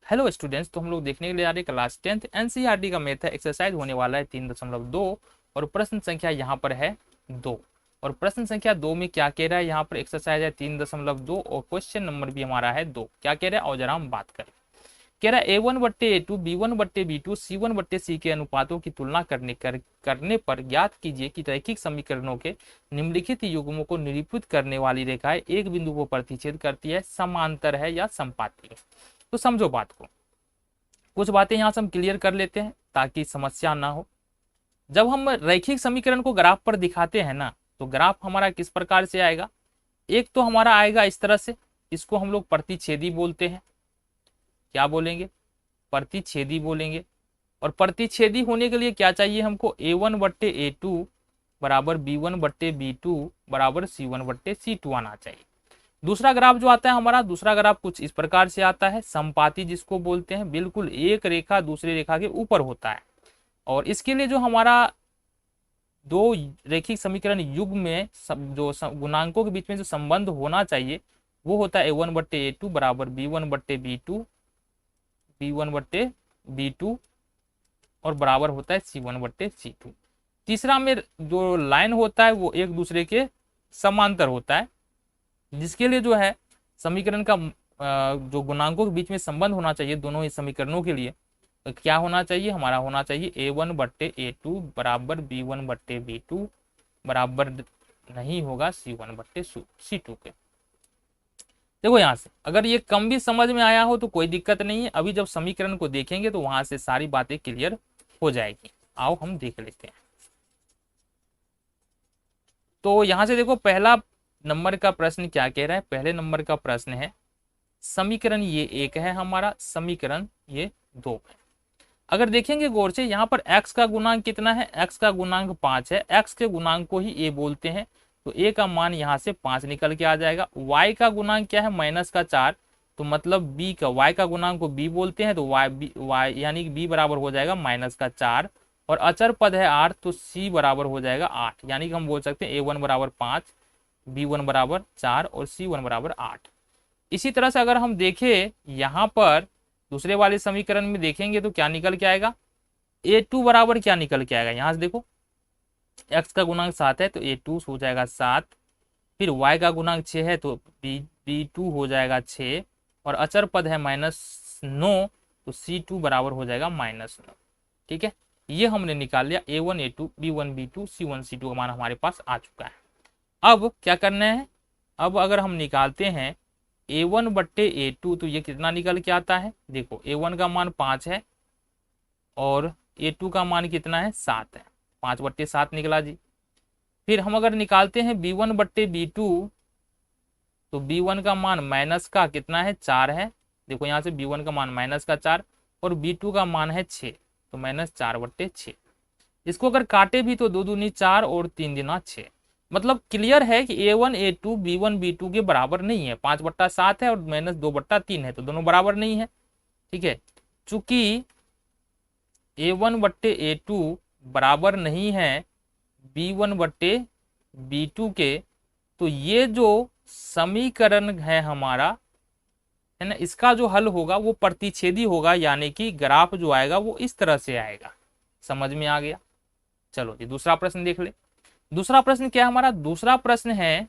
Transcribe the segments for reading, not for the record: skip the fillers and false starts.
Hello students, तो हम लोग देखने के लिए आ रहे हैं क्लास 10th एनसीईआरटी का मैथ है। एक्सरसाइज होने वाला है 3.2 और प्रश्न संख्या यहाँ पर है 2। और प्रश्न संख्या 2 में क्या कह रहा है, यहाँ पर एक्सरसाइज है 3.2 और क्वेश्चन नंबर भी हमारा है 2। क्या कह रहा है और जरा हम बात करें। कह रहा है A1/A2 B1/B2 C1/C के अनुपातों की तुलना करने पर ज्ञात कीजिए कि रैखिक समीकरणों के निम्नलिखित युग्मों को निरूपित करने वाली रेखाएं एक बिंदु को प्रतिच्छेद करती है, समांतर है या समपाती है। तो समझो बात को, कुछ बातें यहां से हम क्लियर कर लेते हैं ताकि समस्या ना हो। जब हम रैखिक समीकरण को ग्राफ पर दिखाते हैं ना, तो ग्राफ हमारा किस प्रकार से आएगा। एक तो हमारा आएगा इस तरह से, इसको हम लोग प्रतिच्छेदी बोलते हैं। क्या बोलेंगे? प्रतिच्छेदी बोलेंगे। और प्रतिच्छेदी होने के लिए क्या चाहिए हमको, A1/A2 बराबर B1/B2 बराबर C1/C2 आना चाहिए। दूसरा ग्राफ जो आता है हमारा, दूसरा ग्राफ कुछ इस प्रकार से आता है, समपाती जिसको बोलते हैं। बिल्कुल एक रेखा दूसरी रेखा के ऊपर होता है। और इसके लिए जो हमारा दो रेखिक समीकरण युग्म में जो गुणांकों के बीच में जो संबंध होना चाहिए वो होता है A1/A2 बराबर B1/B2 और बराबर होता है C1/C2। तीसरा में जो लाइन होता है वो एक दूसरे के समांतर होता है, जिसके लिए जो है समीकरण का जो गुणांकों के बीच में संबंध होना चाहिए दोनों ही समीकरणों के लिए, तो क्या होना चाहिए, हमारा होना चाहिए A1/A2 बराबर B1/B2 बराबर नहीं होगा C1/C2 के। देखो यहाँ से अगर ये कम भी समझ में आया हो तो कोई दिक्कत नहीं है, अभी जब समीकरण को देखेंगे तो वहां से सारी बातें क्लियर हो जाएगी। आओ हम देख लेते हैं। तो यहां से देखो पहला नंबर का प्रश्न क्या कह रहा है। पहले नंबर का प्रश्न है समीकरण ये एक है हमारा, समीकरण ये 2 है। अगर देखेंगे गौर से यहाँ पर x का गुणांक कितना है, x का गुणांक 5 है। x के गुणांक को ही a बोलते हैं, तो a का मान यहाँ से 5 निकल के आ जाएगा। y का गुणांक क्या है, -4, तो मतलब b का y का गुणांक को b बोलते हैं, तो y यानी कि b बराबर हो जाएगा -4। और अचर पद है 8, तो c बराबर हो जाएगा 8, यानी कि हम बोल सकते हैं A1 बराबर 5, B1 बराबर 4 और C1 बराबर 8। इसी तरह से अगर हम देखें यहाँ पर दूसरे वाले समीकरण में देखेंगे तो क्या निकल के आएगा, A2 बराबर क्या निकल के आएगा। यहाँ से देखो x का गुणांक 7 है तो A2 हो जाएगा 7, फिर y का गुणांक 6 है तो B2 हो जाएगा 6, और अचर पद है -9, तो C2 बराबर हो जाएगा -9। ठीक है, ये हमने निकाल लिया A1 A2 B1 B2 C1 C2 का मान हमारे पास आ चुका है। अब क्या करना है, अब अगर हम निकालते हैं A1/A2 तो ये कितना निकल के आता है। देखो A1 का मान 5 है और A2 का मान कितना है, 7 है, 5/7 निकला जी। फिर हम अगर निकालते हैं B1/B2 तो B1 का मान माइनस का कितना है, 4 है। देखो यहाँ से B1 का मान -4 और B2 का मान है 6, तो -4/6। इसको अगर काटे भी तो 2 दूनी 4 और 3 दूना 6। मतलब क्लियर है कि A1 A2 B1 B2 के बराबर नहीं है। 5/7 है और -2/3 है, तो दोनों बराबर नहीं है। ठीक है, चूंकि A1/A2 बराबर नहीं है B1/B2 के, तो ये जो समीकरण है हमारा, है ना, इसका जो हल होगा वो प्रतिच्छेदी होगा, यानी कि ग्राफ जो आएगा वो इस तरह से आएगा। समझ में आ गया। चलो जी दूसरा प्रश्न देख ले। दूसरा प्रश्न क्या है हमारा, दूसरा प्रश्न है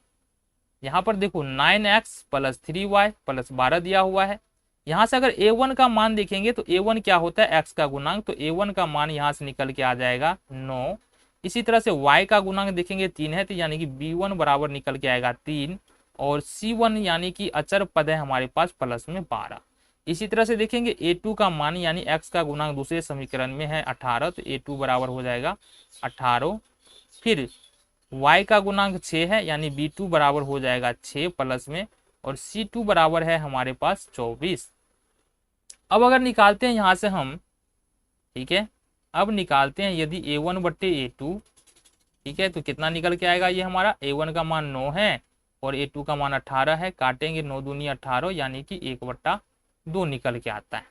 यहाँ पर देखो 9x + 3y + 12 दिया हुआ है। यहाँ से अगर A1 का मान देखेंगे तो A1 क्या होता है, x का गुणांक, तो A1 का मान यहाँ से निकल के आ जाएगा 9। इसी तरह से y का गुणांक देखेंगे 3 है, तो यानी कि B1 बराबर निकल के आएगा 3, और C1 यानी कि अचर पद है हमारे पास +12। इसी तरह से देखेंगे A2 का मान यानी x का गुणांक दूसरे समीकरण में है 18, तो A2 बराबर हो जाएगा 18। फिर y का गुणांक 6 है, यानी B2 बराबर हो जाएगा 6 प्लस में, और C2 बराबर है हमारे पास 24। अब अगर निकालते हैं यहाँ से हम, ठीक है, अब निकालते हैं यदि A1/A2, ठीक है, तो कितना निकल के आएगा, ये हमारा A1 का मान 9 है और A2 का मान 18 है। काटेंगे 9 दूनी 18, यानी कि 1/2 निकल के आता है।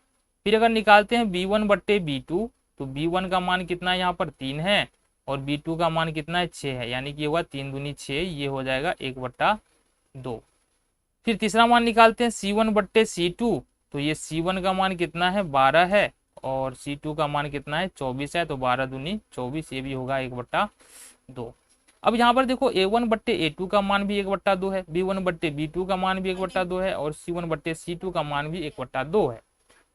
फिर अगर निकालते हैं B1/B2 तो B1 का मान कितना है, यहाँ पर 3 है, और B2 का मान कितना है, 6 है, यानी कि ये हुआ 3 दूनी 6, ये हो जाएगा 1/2। फिर तीसरा मान निकालते हैं C1/C2, तो ये C1 का मान कितना है 12 है और C2 का मान कितना है 24 है, तो 12 दूनी 24, ये भी होगा 1/2। अब यहाँ पर देखो A1/A2 का मान भी 1/2 है, B1/B2 का मान भी 1/2 है और C1/C2 का मान भी 1/2 है।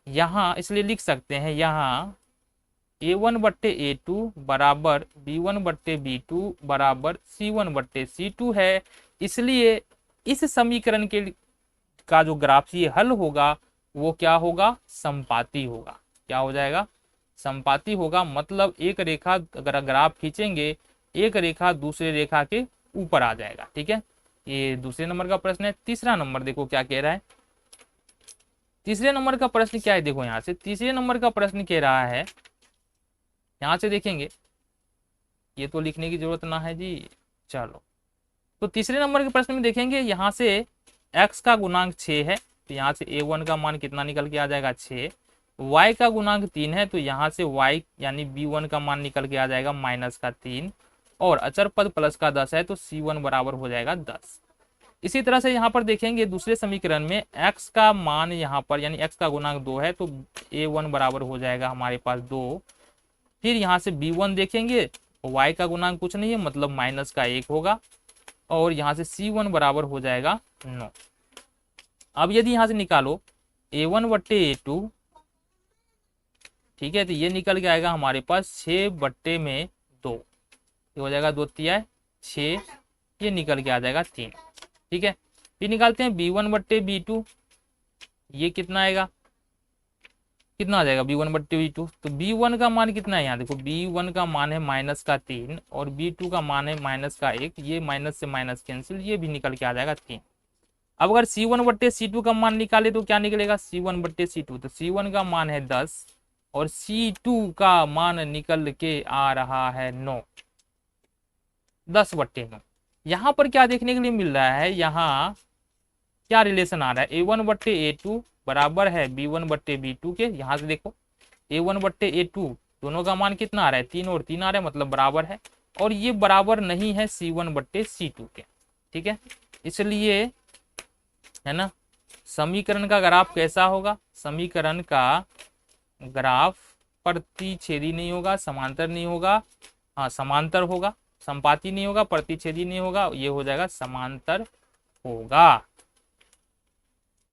यहाँ इसलिए लिख सकते हैं यहाँ A1/A2 बराबर B1/B2 बराबर C1/C2 है। इसलिए इस समीकरण के का जो ग्राफ ये हल होगा वो क्या होगा, समपाती होगा। क्या हो जाएगा, समपाती होगा। मतलब एक रेखा अगर ग्राफ खींचेंगे, एक रेखा दूसरे रेखा के ऊपर आ जाएगा। ठीक है, ये दूसरे नंबर का प्रश्न है। तीसरा नंबर देखो क्या कह रहा है। तीसरे नंबर का प्रश्न क्या है, देखो यहाँ से तीसरे नंबर का प्रश्न कह रहा है, यहाँ से देखेंगे, ये तो लिखने की जरूरत ना है जी। चलो, तो तीसरे नंबर के प्रश्न में देखेंगे, यहाँ से x का गुणांक 6 है, तो यहाँ से A1 का मान कितना निकल के आ जाएगा 6। y का गुणांक 3 है, तो यहाँ से y यानी B1 का मान निकल के आ जाएगा -3, और अचर पद प्लस का 10 है, तो C1 बराबर हो जाएगा 10। इसी तरह से यहाँ पर देखेंगे दूसरे समीकरण में x का मान यहाँ पर यानी x का गुणांक 2 है, तो A1 बराबर हो जाएगा हमारे पास 2। फिर यहाँ से B1 देखेंगे, y का गुणांक कुछ नहीं है मतलब -1 होगा, और यहाँ से C1 बराबर हो जाएगा 9। अब यदि यहाँ से निकालो A1/A2, ठीक है, तो ये निकल के आएगा हमारे पास 6/2, ये हो जाएगा 2 तिया 6, ये निकल के आ जाएगा 3। ठीक है, फिर निकालते हैं B1/B2, ये कितना आएगा, कितना आ जाएगा B1/B2, तो B1 का मान कितना है, यहाँ देखो B1 का मान है -3 और B2 का मान है -1, ये माइनस से माइनस कैंसिल, ये भी निकल के आ जाएगा 3। अब अगर C1/C2 का मान निकाले तो क्या निकलेगा, C1/C2, तो C1 का मान है 10 और C2 का मान निकल के आ रहा है 9, 10/9। यहाँ पर क्या देखने के लिए मिल रहा है, यहाँ क्या रिलेशन आ रहा है, A1/A2 बराबर है B1/B2 के। यहाँ से देखो A1/A2 दोनों का मान कितना आ रहा है 3 और 3 आ रहा है, मतलब बराबर है, और ये बराबर नहीं है C1/C2 के। ठीक है, इसलिए है ना, समीकरण का ग्राफ कैसा होगा, समीकरण का ग्राफ प्रतिच्छेदी नहीं होगा, समांतर नहीं होगा, हाँ समांतर होगा, संपाती नहीं होगा, प्रतिच्छेदी नहीं होगा, ये हो जाएगा समांतर होगा।